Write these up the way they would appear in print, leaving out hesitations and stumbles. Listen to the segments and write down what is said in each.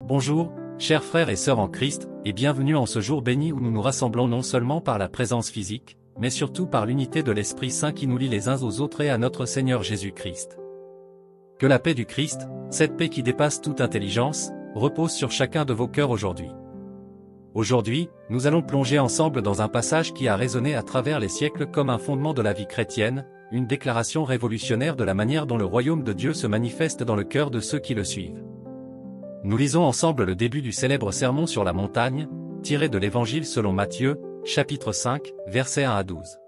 Bonjour, chers frères et sœurs en Christ, et bienvenue en ce jour béni où nous nous rassemblons non seulement par la présence physique, mais surtout par l'unité de l'Esprit Saint qui nous lie les uns aux autres et à notre Seigneur Jésus-Christ. Que la paix du Christ, cette paix qui dépasse toute intelligence, repose sur chacun de vos cœurs aujourd'hui. Aujourd'hui, nous allons plonger ensemble dans un passage qui a résonné à travers les siècles comme un fondement de la vie chrétienne, une déclaration révolutionnaire de la manière dont le royaume de Dieu se manifeste dans le cœur de ceux qui le suivent. Nous lisons ensemble le début du célèbre Sermon sur la montagne, tiré de l'Évangile selon Matthieu, chapitre 5, versets 1 à 12.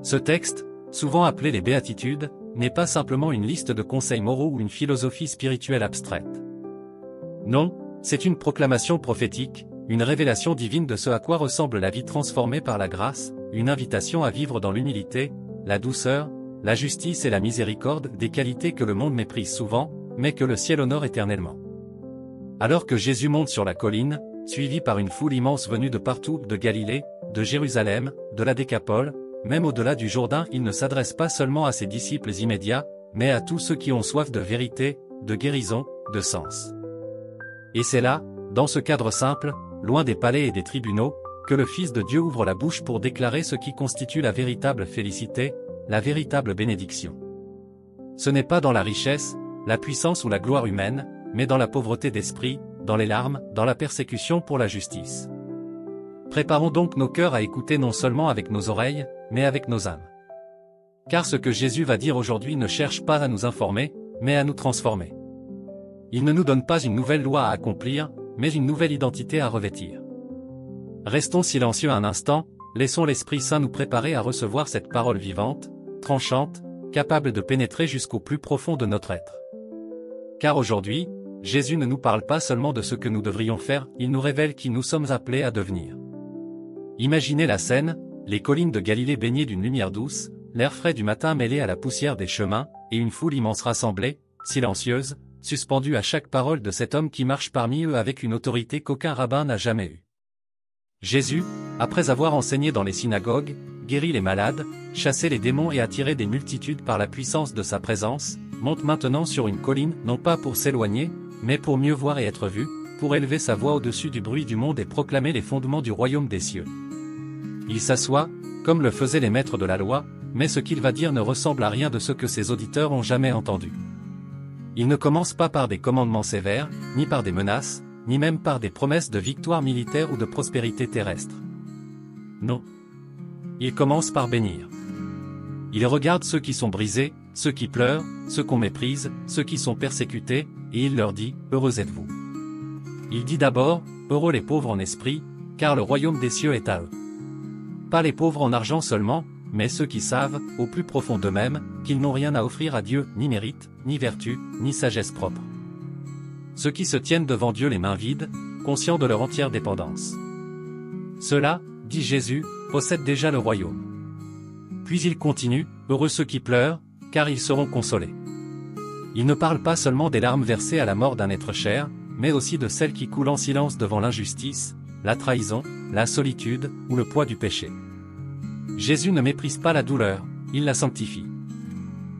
Ce texte, souvent appelé les Béatitudes, n'est pas simplement une liste de conseils moraux ou une philosophie spirituelle abstraite. Non, c'est une proclamation prophétique, une révélation divine de ce à quoi ressemble la vie transformée par la grâce, une invitation à vivre dans l'humilité, la douceur, la justice et la miséricorde, des qualités que le monde méprise souvent, mais que le ciel honore éternellement. Alors que Jésus monte sur la colline, suivi par une foule immense venue de partout, de Galilée, de Jérusalem, de la Décapole, même au-delà du Jourdain, il ne s'adresse pas seulement à ses disciples immédiats, mais à tous ceux qui ont soif de vérité, de guérison, de sens. Et c'est là, dans ce cadre simple, loin des palais et des tribunaux, que le Fils de Dieu ouvre la bouche pour déclarer ce qui constitue la véritable félicité, la véritable bénédiction. Ce n'est pas dans la richesse, la puissance ou la gloire humaine, mais dans la pauvreté d'esprit, dans les larmes, dans la persécution pour la justice. Préparons donc nos cœurs à écouter non seulement avec nos oreilles, mais avec nos âmes. Car ce que Jésus va dire aujourd'hui ne cherche pas à nous informer, mais à nous transformer. Il ne nous donne pas une nouvelle loi à accomplir, mais une nouvelle identité à revêtir. Restons silencieux un instant, laissons l'Esprit Saint nous préparer à recevoir cette parole vivante, tranchante, capable de pénétrer jusqu'au plus profond de notre être. Car aujourd'hui, Jésus ne nous parle pas seulement de ce que nous devrions faire, il nous révèle qui nous sommes appelés à devenir. Imaginez la scène, les collines de Galilée baignées d'une lumière douce, l'air frais du matin mêlé à la poussière des chemins, et une foule immense rassemblée, silencieuse, suspendue à chaque parole de cet homme qui marche parmi eux avec une autorité qu'aucun rabbin n'a jamais eue. Jésus, après avoir enseigné dans les synagogues, guéri les malades, chassé les démons et attiré des multitudes par la puissance de sa présence, monte maintenant sur une colline, non pas pour s'éloigner, mais pour mieux voir et être vu, pour élever sa voix au-dessus du bruit du monde et proclamer les fondements du royaume des cieux. Il s'assoit, comme le faisaient les maîtres de la loi, mais ce qu'il va dire ne ressemble à rien de ce que ses auditeurs ont jamais entendu. Il ne commence pas par des commandements sévères, ni par des menaces, ni même par des promesses de victoire militaire ou de prospérité terrestre. Non. Il commence par bénir. Il regarde ceux qui sont brisés, ceux qui pleurent, ceux qu'on méprise, ceux qui sont persécutés, et il leur dit, « Heureux êtes-vous ». Il dit d'abord, « Heureux les pauvres en esprit, car le royaume des cieux est à eux ». Pas les pauvres en argent seulement, mais ceux qui savent, au plus profond d'eux-mêmes, qu'ils n'ont rien à offrir à Dieu, ni mérite, ni vertu, ni sagesse propre. Ceux qui se tiennent devant Dieu les mains vides, conscients de leur entière dépendance. Ceux-là, dit Jésus, possèdent déjà le royaume. Puis il continue, heureux ceux qui pleurent, car ils seront consolés. Il ne parle pas seulement des larmes versées à la mort d'un être cher, mais aussi de celles qui coulent en silence devant l'injustice, la trahison, la solitude, ou le poids du péché. Jésus ne méprise pas la douleur, il la sanctifie.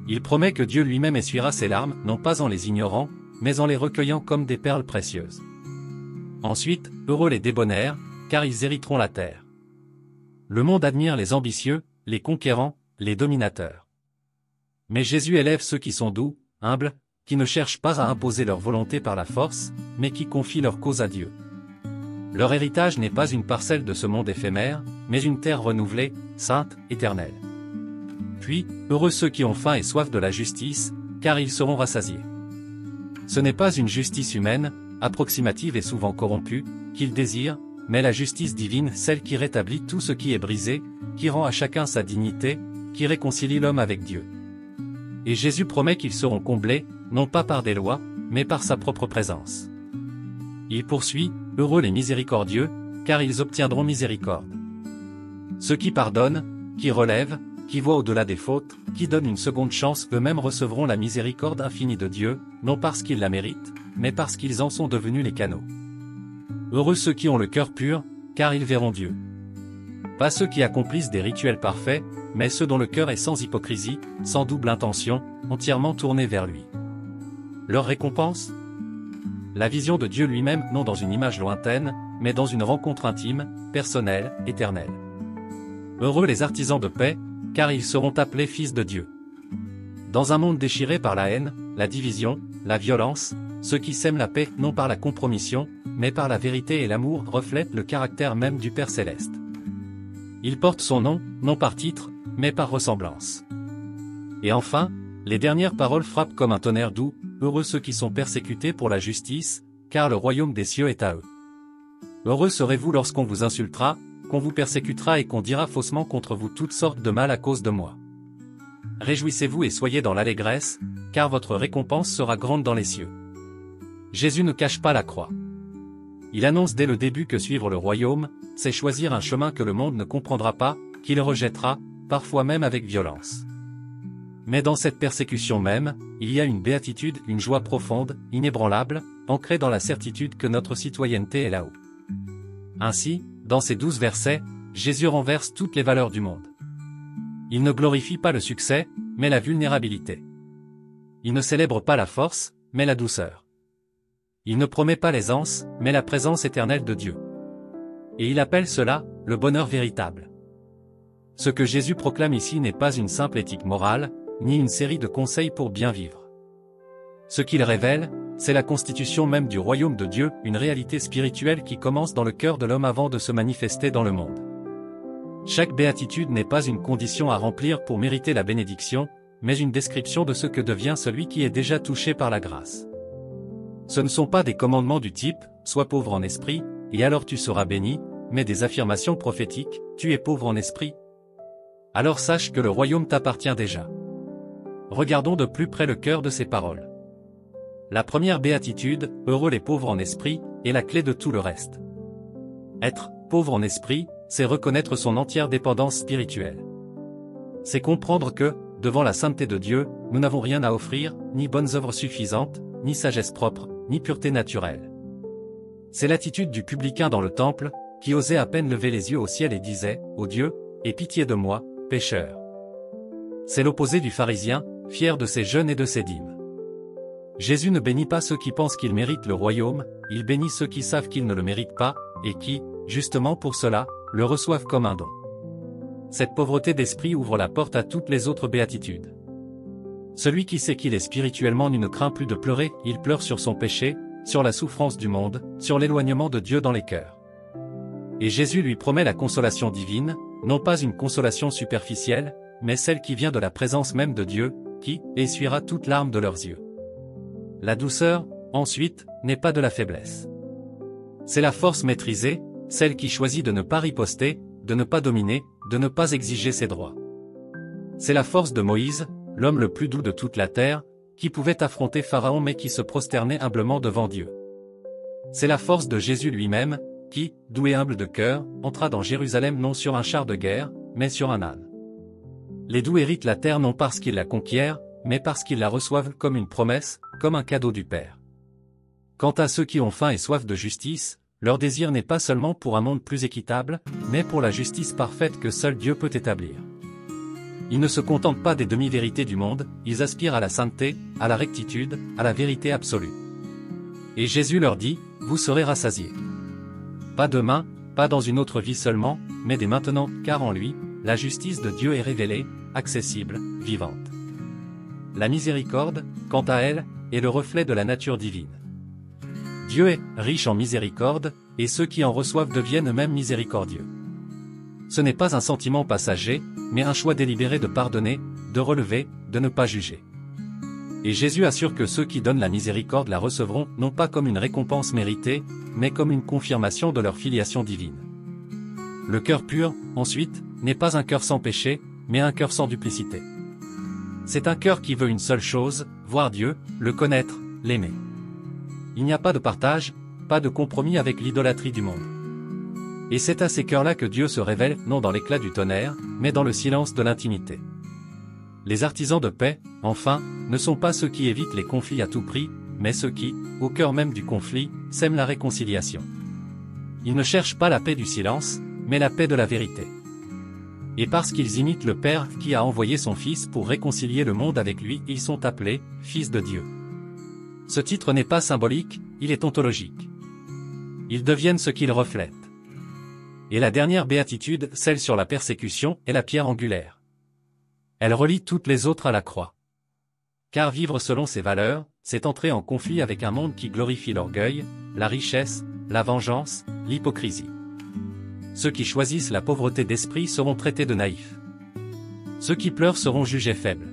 Il promet que Dieu lui-même essuiera ses larmes, non pas en les ignorant, mais en les recueillant comme des perles précieuses. Ensuite, heureux les débonnaires, car ils hériteront la terre. Le monde admire les ambitieux, les conquérants, les dominateurs. Mais Jésus élève ceux qui sont doux, humbles, qui ne cherchent pas à imposer leur volonté par la force, mais qui confient leur cause à Dieu. Leur héritage n'est pas une parcelle de ce monde éphémère, mais une terre renouvelée, sainte, éternelle. Puis, heureux ceux qui ont faim et soif de la justice, car ils seront rassasiés. Ce n'est pas une justice humaine, approximative et souvent corrompue, qu'ils désirent, mais la justice divine, celle qui rétablit tout ce qui est brisé, qui rend à chacun sa dignité, qui réconcilie l'homme avec Dieu. Et Jésus promet qu'ils seront comblés, non pas par des lois, mais par sa propre présence. Il poursuit, heureux les miséricordieux, car ils obtiendront miséricorde. Ceux qui pardonnent, qui relèvent, qui voient au-delà des fautes, qui donnent une seconde chance, eux-mêmes recevront la miséricorde infinie de Dieu, non parce qu'ils la méritent, mais parce qu'ils en sont devenus les canaux. Heureux ceux qui ont le cœur pur, car ils verront Dieu. Pas ceux qui accomplissent des rituels parfaits, mais ceux dont le cœur est sans hypocrisie, sans double intention, entièrement tourné vers lui. Leur récompense ? la vision de Dieu lui-même non dans une image lointaine, mais dans une rencontre intime, personnelle, éternelle. Heureux les artisans de paix, car ils seront appelés fils de Dieu. Dans un monde déchiré par la haine, la division, la violence, ceux qui sèment la paix non par la compromission, mais par la vérité et l'amour reflètent le caractère même du Père Céleste. Il porte son nom, non par titre, mais par ressemblance. Et enfin, les dernières paroles frappent comme un tonnerre doux, heureux ceux qui sont persécutés pour la justice, car le royaume des cieux est à eux. Heureux serez-vous lorsqu'on vous insultera, qu'on vous persécutera et qu'on dira faussement contre vous toutes sortes de mal à cause de moi. Réjouissez-vous et soyez dans l'allégresse, car votre récompense sera grande dans les cieux. Jésus ne cache pas la croix. Il annonce dès le début que suivre le royaume, c'est choisir un chemin que le monde ne comprendra pas, qu'il rejettera, parfois même avec violence. Mais dans cette persécution même, il y a une béatitude, une joie profonde, inébranlable, ancrée dans la certitude que notre citoyenneté est là-haut. Ainsi, dans ces 12 versets, Jésus renverse toutes les valeurs du monde. Il ne glorifie pas le succès, mais la vulnérabilité. Il ne célèbre pas la force, mais la douceur. Il ne promet pas l'aisance, mais la présence éternelle de Dieu. Et il appelle cela, le bonheur véritable. Ce que Jésus proclame ici n'est pas une simple éthique morale, ni une série de conseils pour bien vivre. Ce qu'il révèle, c'est la constitution même du royaume de Dieu, une réalité spirituelle qui commence dans le cœur de l'homme avant de se manifester dans le monde. Chaque béatitude n'est pas une condition à remplir pour mériter la bénédiction, mais une description de ce que devient celui qui est déjà touché par la grâce. Ce ne sont pas des commandements du type « Sois pauvre en esprit, et alors tu seras béni », mais des affirmations prophétiques « Tu es pauvre en esprit. Alors sache que le royaume t'appartient déjà. » Regardons de plus près le cœur de ces paroles. La première béatitude, « Heureux les pauvres en esprit », est la clé de tout le reste. Être pauvre en esprit, c'est reconnaître son entière dépendance spirituelle. C'est comprendre que, devant la sainteté de Dieu, nous n'avons rien à offrir, ni bonnes œuvres suffisantes, ni sagesse propre, ni pureté naturelle. C'est l'attitude du publicain dans le temple, qui osait à peine lever les yeux au ciel et disait, « Ô Dieu, aie pitié de moi, pécheur. » C'est l'opposé du pharisien, fier de ses jeûnes et de ses dîmes. Jésus ne bénit pas ceux qui pensent qu'ils méritent le royaume, il bénit ceux qui savent qu'ils ne le méritent pas, et qui, justement pour cela, le reçoivent comme un don. Cette pauvreté d'esprit ouvre la porte à toutes les autres béatitudes. Celui qui sait qu'il est spirituellement ne craint plus de pleurer, il pleure sur son péché, sur la souffrance du monde, sur l'éloignement de Dieu dans les cœurs. Et Jésus lui promet la consolation divine, non pas une consolation superficielle, mais celle qui vient de la présence même de Dieu, qui essuiera toute larme de leurs yeux. La douceur, ensuite, n'est pas de la faiblesse. C'est la force maîtrisée, celle qui choisit de ne pas riposter, de ne pas dominer, de ne pas exiger ses droits. C'est la force de Moïse, l'homme le plus doux de toute la terre, qui pouvait affronter Pharaon mais qui se prosternait humblement devant Dieu. C'est la force de Jésus lui-même, qui, doux et humble de cœur, entra dans Jérusalem non sur un char de guerre, mais sur un âne. Les doux héritent la terre non parce qu'ils la conquièrent, mais parce qu'ils la reçoivent comme une promesse, comme un cadeau du Père. Quant à ceux qui ont faim et soif de justice, leur désir n'est pas seulement pour un monde plus équitable, mais pour la justice parfaite que seul Dieu peut établir. Ils ne se contentent pas des demi-vérités du monde, ils aspirent à la sainteté, à la rectitude, à la vérité absolue. Et Jésus leur dit, « Vous serez rassasiés. » Pas demain, pas dans une autre vie seulement, mais dès maintenant, car en lui, la justice de Dieu est révélée, accessible, vivante. La miséricorde, quant à elle, est le reflet de la nature divine. Dieu est riche en miséricorde, et ceux qui en reçoivent deviennent eux-mêmes miséricordieux. Ce n'est pas un sentiment passager, mais un choix délibéré de pardonner, de relever, de ne pas juger. Et Jésus assure que ceux qui donnent la miséricorde la recevront non pas comme une récompense méritée, mais comme une confirmation de leur filiation divine. Le cœur pur, ensuite, n'est pas un cœur sans péché, mais un cœur sans duplicité. C'est un cœur qui veut une seule chose, voir Dieu, le connaître, l'aimer. Il n'y a pas de partage, pas de compromis avec l'idolâtrie du monde. Et c'est à ces cœurs-là que Dieu se révèle, non dans l'éclat du tonnerre, mais dans le silence de l'intimité. Les artisans de paix, enfin, ne sont pas ceux qui évitent les conflits à tout prix, mais ceux qui, au cœur même du conflit, sèment la réconciliation. Ils ne cherchent pas la paix du silence, mais la paix de la vérité. Et parce qu'ils imitent le Père qui a envoyé son Fils pour réconcilier le monde avec lui, ils sont appelés « Fils de Dieu ». Ce titre n'est pas symbolique, il est ontologique. Ils deviennent ce qu'ils reflètent. Et la dernière béatitude, celle sur la persécution, est la pierre angulaire. Elle relie toutes les autres à la croix. Car vivre selon ses valeurs, c'est entrer en conflit avec un monde qui glorifie l'orgueil, la richesse, la vengeance, l'hypocrisie. Ceux qui choisissent la pauvreté d'esprit seront traités de naïfs. Ceux qui pleurent seront jugés faibles.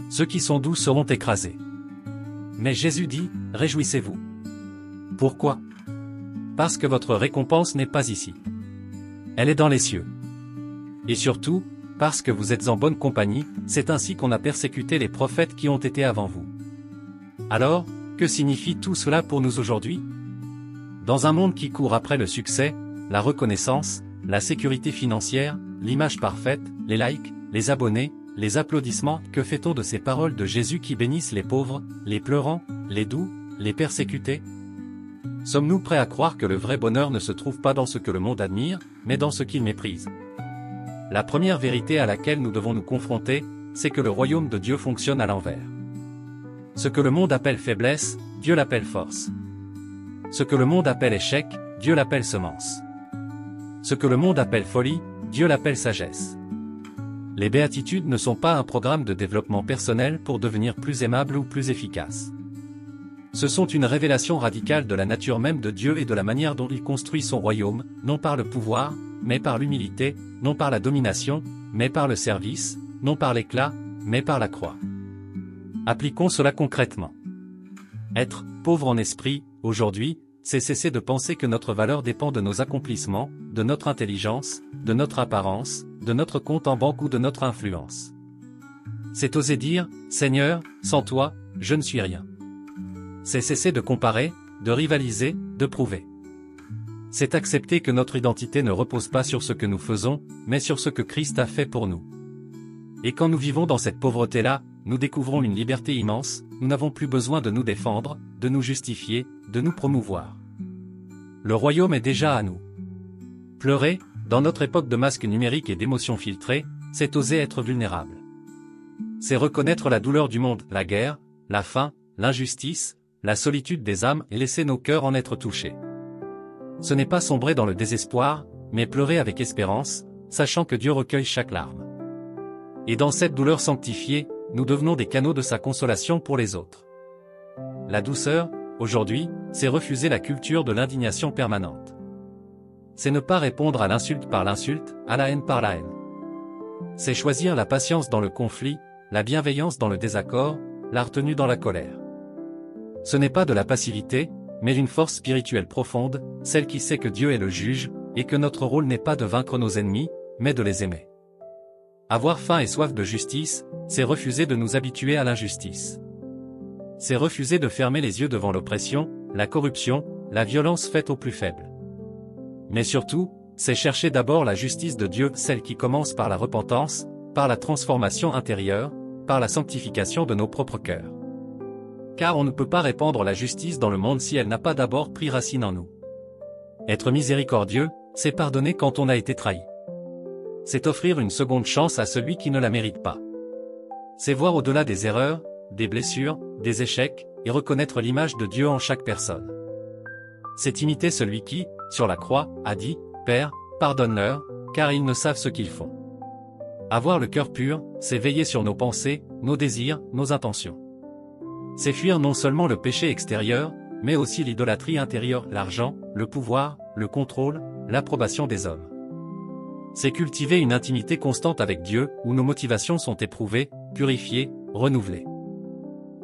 Ceux qui sont doux seront écrasés. Mais Jésus dit, réjouissez-vous. Pourquoi? Parce que votre récompense n'est pas ici. Elle est dans les cieux. Et surtout, parce que vous êtes en bonne compagnie, c'est ainsi qu'on a persécuté les prophètes qui ont été avant vous. Alors, que signifie tout cela pour nous aujourd'hui? Dans un monde qui court après le succès, la reconnaissance, la sécurité financière, l'image parfaite, les likes, les abonnés, les applaudissements, que fait-on de ces paroles de Jésus qui bénissent les pauvres, les pleurants, les doux, les persécutés? Sommes-nous prêts à croire que le vrai bonheur ne se trouve pas dans ce que le monde admire, mais dans ce qu'il méprise? La première vérité à laquelle nous devons nous confronter, c'est que le royaume de Dieu fonctionne à l'envers. Ce que le monde appelle faiblesse, Dieu l'appelle force. Ce que le monde appelle échec, Dieu l'appelle semence. Ce que le monde appelle folie, Dieu l'appelle sagesse. Les béatitudes ne sont pas un programme de développement personnel pour devenir plus aimable ou plus efficace. Ce sont une révélation radicale de la nature même de Dieu et de la manière dont il construit son royaume, non par le pouvoir, mais par l'humilité, non par la domination, mais par le service, non par l'éclat, mais par la croix. Appliquons cela concrètement. Être pauvre en esprit, aujourd'hui, c'est cesser de penser que notre valeur dépend de nos accomplissements, de notre intelligence, de notre apparence, de notre compte en banque ou de notre influence. C'est oser dire, Seigneur, sans toi, je ne suis rien. C'est cesser de comparer, de rivaliser, de prouver. C'est accepter que notre identité ne repose pas sur ce que nous faisons, mais sur ce que Christ a fait pour nous. Et quand nous vivons dans cette pauvreté-là, nous découvrons une liberté immense, nous n'avons plus besoin de nous défendre, de nous justifier, de nous promouvoir. Le royaume est déjà à nous. Pleurer, dans notre époque de masques numériques et d'émotions filtrées, c'est oser être vulnérable. C'est reconnaître la douleur du monde, la guerre, la faim, l'injustice, la solitude des âmes et laisser nos cœurs en être touchés. Ce n'est pas sombrer dans le désespoir, mais pleurer avec espérance, sachant que Dieu recueille chaque larme. Et dans cette douleur sanctifiée, nous devenons des canaux de sa consolation pour les autres. La douceur, aujourd'hui, c'est refuser la culture de l'indignation permanente. C'est ne pas répondre à l'insulte par l'insulte, à la haine par la haine. C'est choisir la patience dans le conflit, la bienveillance dans le désaccord, la retenue dans la colère. Ce n'est pas de la passivité, mais d'une force spirituelle profonde, celle qui sait que Dieu est le juge, et que notre rôle n'est pas de vaincre nos ennemis, mais de les aimer. Avoir faim et soif de justice, c'est refuser de nous habituer à l'injustice. C'est refuser de fermer les yeux devant l'oppression, la corruption, la violence faite aux plus faibles. Mais surtout, c'est chercher d'abord la justice de Dieu, celle qui commence par la repentance, par la transformation intérieure, par la sanctification de nos propres cœurs. Car on ne peut pas répandre la justice dans le monde si elle n'a pas d'abord pris racine en nous. Être miséricordieux, c'est pardonner quand on a été trahi. C'est offrir une seconde chance à celui qui ne la mérite pas. C'est voir au-delà des erreurs, des blessures, des échecs, et reconnaître l'image de Dieu en chaque personne. C'est imiter celui qui, sur la croix, a dit, « Père, pardonne-leur, car ils ne savent ce qu'ils font. » Avoir le cœur pur, c'est veiller sur nos pensées, nos désirs, nos intentions. C'est fuir non seulement le péché extérieur, mais aussi l'idolâtrie intérieure, l'argent, le pouvoir, le contrôle, l'approbation des hommes. C'est cultiver une intimité constante avec Dieu, où nos motivations sont éprouvées, purifiées, renouvelées.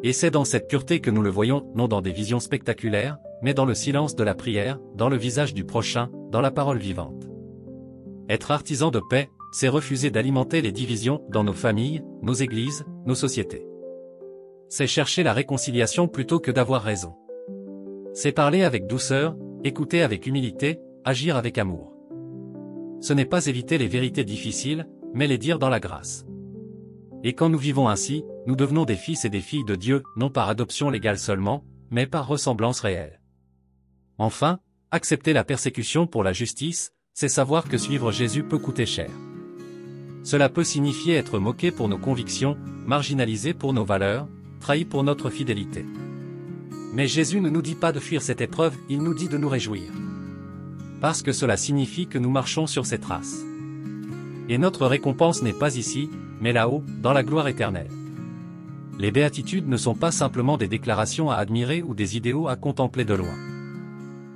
Et c'est dans cette pureté que nous le voyons, non dans des visions spectaculaires, mais dans le silence de la prière, dans le visage du prochain, dans la parole vivante. Être artisan de paix, c'est refuser d'alimenter les divisions dans nos familles, nos églises, nos sociétés. C'est chercher la réconciliation plutôt que d'avoir raison. C'est parler avec douceur, écouter avec humilité, agir avec amour. Ce n'est pas éviter les vérités difficiles, mais les dire dans la grâce. Et quand nous vivons ainsi, nous devenons des fils et des filles de Dieu, non par adoption légale seulement, mais par ressemblance réelle. Enfin, accepter la persécution pour la justice, c'est savoir que suivre Jésus peut coûter cher. Cela peut signifier être moqué pour nos convictions, marginalisé pour nos valeurs, trahi pour notre fidélité. Mais Jésus ne nous dit pas de fuir cette épreuve, il nous dit de nous réjouir. Parce que cela signifie que nous marchons sur ses traces. Et notre récompense n'est pas ici, mais là-haut, dans la gloire éternelle. Les béatitudes ne sont pas simplement des déclarations à admirer ou des idéaux à contempler de loin.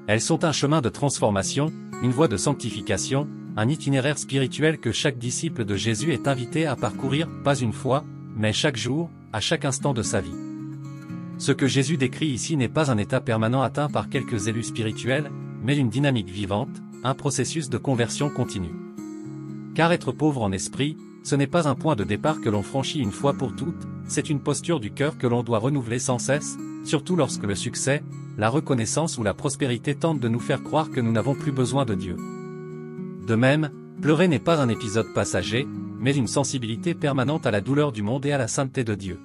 Elles sont un chemin de transformation, une voie de sanctification, un itinéraire spirituel que chaque disciple de Jésus est invité à parcourir, pas une fois, mais chaque jour, à chaque instant de sa vie. Ce que Jésus décrit ici n'est pas un état permanent atteint par quelques élus spirituels, mais une dynamique vivante, un processus de conversion continue. Car être pauvre en esprit, ce n'est pas un point de départ que l'on franchit une fois pour toutes, c'est une posture du cœur que l'on doit renouveler sans cesse, surtout lorsque le succès, la reconnaissance ou la prospérité tentent de nous faire croire que nous n'avons plus besoin de Dieu. De même, pleurer n'est pas un épisode passager, mais une sensibilité permanente à la douleur du monde et à la sainteté de Dieu.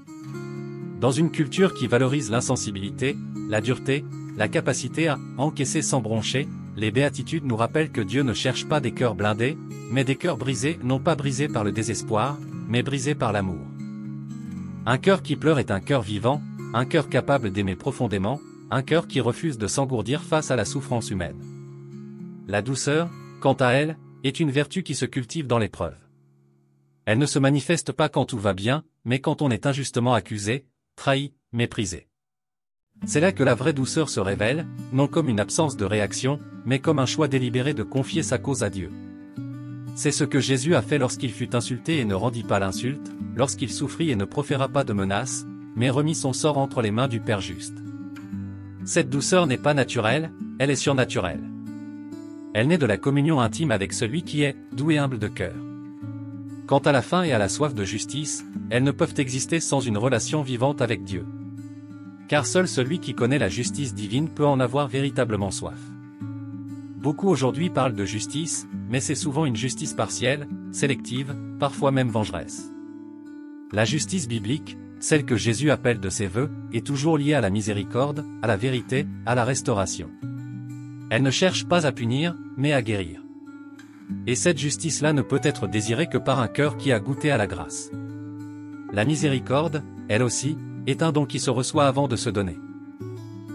Dans une culture qui valorise l'insensibilité, la dureté, la capacité à encaisser sans broncher, les béatitudes nous rappellent que Dieu ne cherche pas des cœurs blindés, mais des cœurs brisés, non pas brisés par le désespoir, mais brisés par l'amour. Un cœur qui pleure est un cœur vivant, un cœur capable d'aimer profondément, un cœur qui refuse de s'engourdir face à la souffrance humaine. La douceur, quant à elle, est une vertu qui se cultive dans l'épreuve. Elle ne se manifeste pas quand tout va bien, mais quand on est injustement accusé, trahi, méprisé. C'est là que la vraie douceur se révèle, non comme une absence de réaction, mais comme un choix délibéré de confier sa cause à Dieu. C'est ce que Jésus a fait lorsqu'il fut insulté et ne rendit pas l'insulte, lorsqu'il souffrit et ne proféra pas de menaces, mais remit son sort entre les mains du Père juste. Cette douceur n'est pas naturelle, elle est surnaturelle. Elle naît de la communion intime avec celui qui est doux et humble de cœur. Quant à la faim et à la soif de justice, elles ne peuvent exister sans une relation vivante avec Dieu. Car seul celui qui connaît la justice divine peut en avoir véritablement soif. Beaucoup aujourd'hui parlent de justice, mais c'est souvent une justice partielle, sélective, parfois même vengeresse. La justice biblique, celle que Jésus appelle de ses vœux, est toujours liée à la miséricorde, à la vérité, à la restauration. Elle ne cherche pas à punir, mais à guérir. Et cette justice-là ne peut être désirée que par un cœur qui a goûté à la grâce. La miséricorde, elle aussi, est un don qui se reçoit avant de se donner.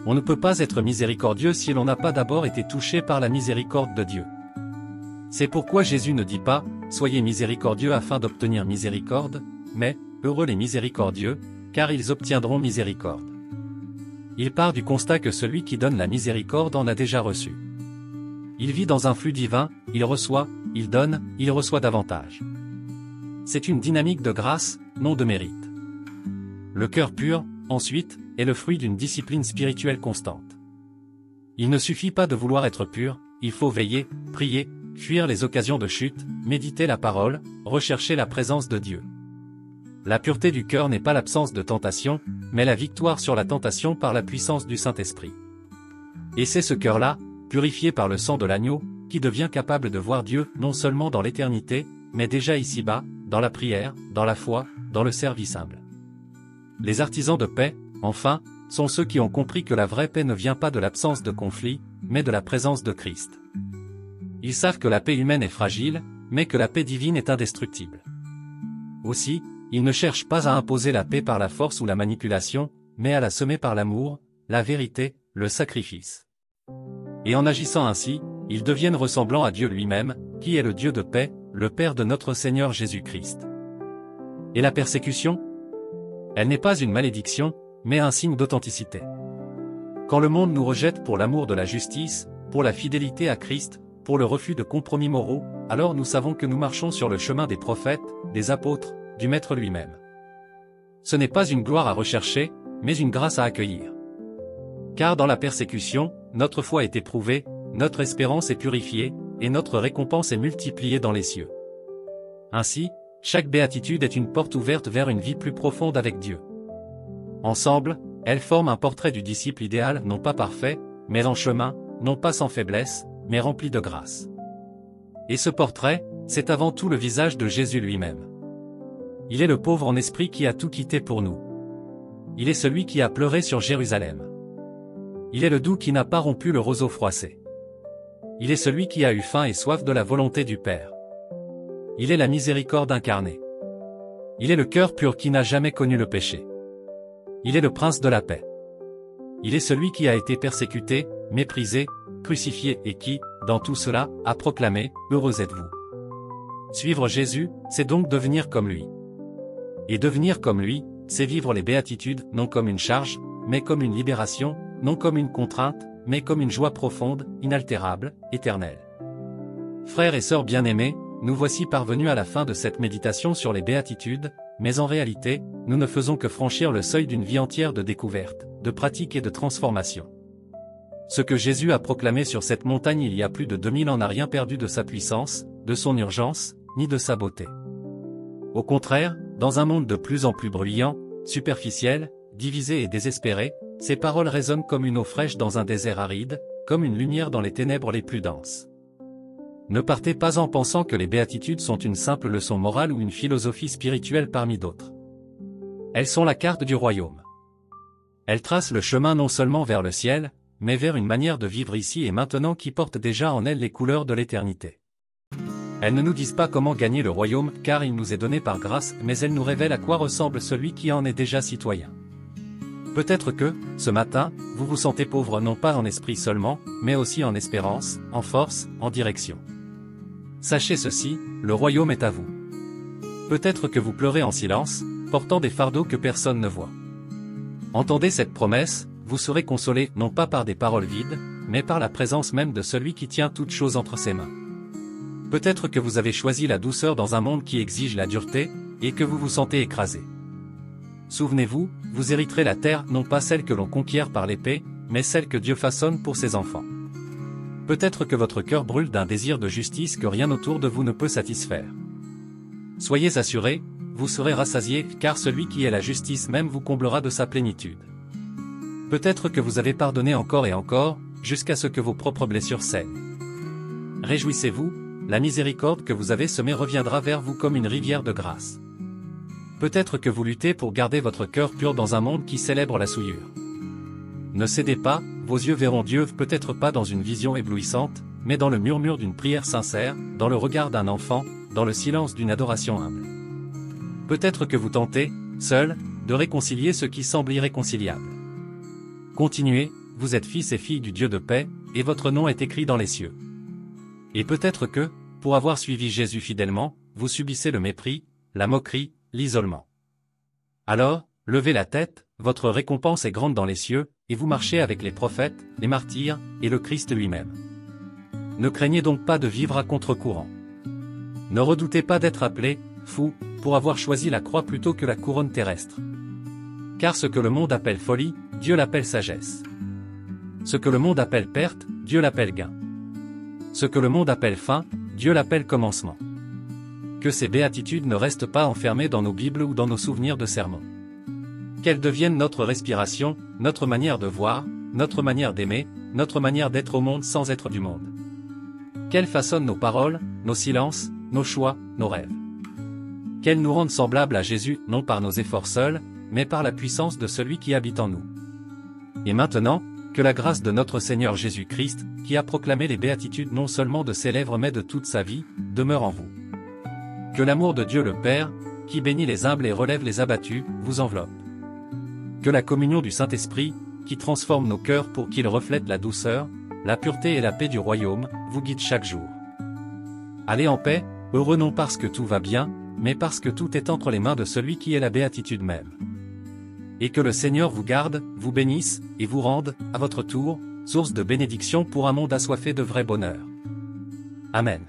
On ne peut pas être miséricordieux si l'on n'a pas d'abord été touché par la miséricorde de Dieu. C'est pourquoi Jésus ne dit pas « Soyez miséricordieux afin d'obtenir miséricorde », mais « Heureux les miséricordieux, car ils obtiendront miséricorde ». Il part du constat que celui qui donne la miséricorde en a déjà reçu. Il vit dans un flux divin, il reçoit, il donne, il reçoit davantage. C'est une dynamique de grâce, non de mérite. Le cœur pur, ensuite, est le fruit d'une discipline spirituelle constante. Il ne suffit pas de vouloir être pur, il faut veiller, prier, fuir les occasions de chute, méditer la parole, rechercher la présence de Dieu. La pureté du cœur n'est pas l'absence de tentation, mais la victoire sur la tentation par la puissance du Saint-Esprit. Et c'est ce cœur-là, purifié par le sang de l'agneau, qui devient capable de voir Dieu non seulement dans l'éternité, mais déjà ici-bas, dans la prière, dans la foi, dans le service humble. Les artisans de paix, enfin, sont ceux qui ont compris que la vraie paix ne vient pas de l'absence de conflit, mais de la présence de Christ. Ils savent que la paix humaine est fragile, mais que la paix divine est indestructible. Aussi, ils ne cherchent pas à imposer la paix par la force ou la manipulation, mais à la semer par l'amour, la vérité, le sacrifice. Et en agissant ainsi, ils deviennent ressemblants à Dieu lui-même, qui est le Dieu de paix, le Père de notre Seigneur Jésus-Christ. Et la persécution ? Elle n'est pas une malédiction, mais un signe d'authenticité. Quand le monde nous rejette pour l'amour de la justice, pour la fidélité à Christ, pour le refus de compromis moraux, alors nous savons que nous marchons sur le chemin des prophètes, des apôtres, du Maître lui-même. Ce n'est pas une gloire à rechercher, mais une grâce à accueillir. Car dans la persécution, notre foi est éprouvée, notre espérance est purifiée, et notre récompense est multipliée dans les cieux. Ainsi, chaque béatitude est une porte ouverte vers une vie plus profonde avec Dieu. Ensemble, elles forment un portrait du disciple idéal non pas parfait, mais en chemin, non pas sans faiblesse, mais rempli de grâce. Et ce portrait, c'est avant tout le visage de Jésus lui-même. Il est le pauvre en esprit qui a tout quitté pour nous. Il est celui qui a pleuré sur Jérusalem. Il est le doux qui n'a pas rompu le roseau froissé. Il est celui qui a eu faim et soif de la volonté du Père. Il est la miséricorde incarnée. Il est le cœur pur qui n'a jamais connu le péché. Il est le prince de la paix. Il est celui qui a été persécuté, méprisé, crucifié et qui, dans tout cela, a proclamé « Heureux êtes-vous ». Suivre Jésus, c'est donc devenir comme lui. Et devenir comme lui, c'est vivre les béatitudes non comme une charge, mais comme une libération, non comme une contrainte, mais comme une joie profonde, inaltérable, éternelle. Frères et sœurs bien-aimés, nous voici parvenus à la fin de cette méditation sur les béatitudes, mais en réalité, nous ne faisons que franchir le seuil d'une vie entière de découverte, de pratique et de transformation. Ce que Jésus a proclamé sur cette montagne il y a plus de 2000 ans n'a rien perdu de sa puissance, de son urgence, ni de sa beauté. Au contraire, dans un monde de plus en plus bruyant, superficiel, divisé et désespéré, ces paroles résonnent comme une eau fraîche dans un désert aride, comme une lumière dans les ténèbres les plus denses. Ne partez pas en pensant que les béatitudes sont une simple leçon morale ou une philosophie spirituelle parmi d'autres. Elles sont la carte du royaume. Elles tracent le chemin non seulement vers le ciel, mais vers une manière de vivre ici et maintenant qui porte déjà en elle les couleurs de l'éternité. Elles ne nous disent pas comment gagner le royaume, car il nous est donné par grâce, mais elles nous révèlent à quoi ressemble celui qui en est déjà citoyen. Peut-être que, ce matin, vous vous sentez pauvre non pas en esprit seulement, mais aussi en espérance, en force, en direction. Sachez ceci, le royaume est à vous. Peut-être que vous pleurez en silence, portant des fardeaux que personne ne voit. Entendez cette promesse, vous serez consolés non pas par des paroles vides, mais par la présence même de celui qui tient toutes choses entre ses mains. Peut-être que vous avez choisi la douceur dans un monde qui exige la dureté, et que vous vous sentez écrasé. Souvenez-vous, vous hériterez la terre non pas celle que l'on conquiert par l'épée, mais celle que Dieu façonne pour ses enfants. Peut-être que votre cœur brûle d'un désir de justice que rien autour de vous ne peut satisfaire. Soyez assurés, vous serez rassasiés, car celui qui est la justice même vous comblera de sa plénitude. Peut-être que vous avez pardonné encore et encore, jusqu'à ce que vos propres blessures saignent. Réjouissez-vous, la miséricorde que vous avez semée reviendra vers vous comme une rivière de grâce. Peut-être que vous luttez pour garder votre cœur pur dans un monde qui célèbre la souillure. Ne cédez pas, vos yeux verront Dieu peut-être pas dans une vision éblouissante, mais dans le murmure d'une prière sincère, dans le regard d'un enfant, dans le silence d'une adoration humble. Peut-être que vous tentez, seul, de réconcilier ce qui semble irréconciliable. Continuez, vous êtes fils et filles du Dieu de paix, et votre nom est écrit dans les cieux. Et peut-être que, pour avoir suivi Jésus fidèlement, vous subissez le mépris, la moquerie, l'isolement. Alors, levez la tête, votre récompense est grande dans les cieux, et vous marchez avec les prophètes, les martyrs, et le Christ lui-même. Ne craignez donc pas de vivre à contre-courant. Ne redoutez pas d'être appelé, fou, pour avoir choisi la croix plutôt que la couronne terrestre. Car ce que le monde appelle folie, Dieu l'appelle sagesse. Ce que le monde appelle perte, Dieu l'appelle gain. Ce que le monde appelle fin, Dieu l'appelle commencement. Que ces béatitudes ne restent pas enfermées dans nos Bibles ou dans nos souvenirs de sermons. Qu'elles deviennent notre respiration, notre manière de voir, notre manière d'aimer, notre manière d'être au monde sans être du monde. Qu'elles façonnent nos paroles, nos silences, nos choix, nos rêves. Qu'elles nous rendent semblables à Jésus, non par nos efforts seuls, mais par la puissance de celui qui habite en nous. Et maintenant, que la grâce de notre Seigneur Jésus-Christ, qui a proclamé les béatitudes non seulement de ses lèvres mais de toute sa vie, demeure en vous. Que l'amour de Dieu le Père, qui bénit les humbles et relève les abattus, vous enveloppe. Que la communion du Saint-Esprit, qui transforme nos cœurs pour qu'ils reflètent la douceur, la pureté et la paix du royaume, vous guide chaque jour. Allez en paix, heureux non parce que tout va bien, mais parce que tout est entre les mains de celui qui est la béatitude même. Et que le Seigneur vous garde, vous bénisse, et vous rende, à votre tour, source de bénédiction pour un monde assoiffé de vrai bonheur. Amen.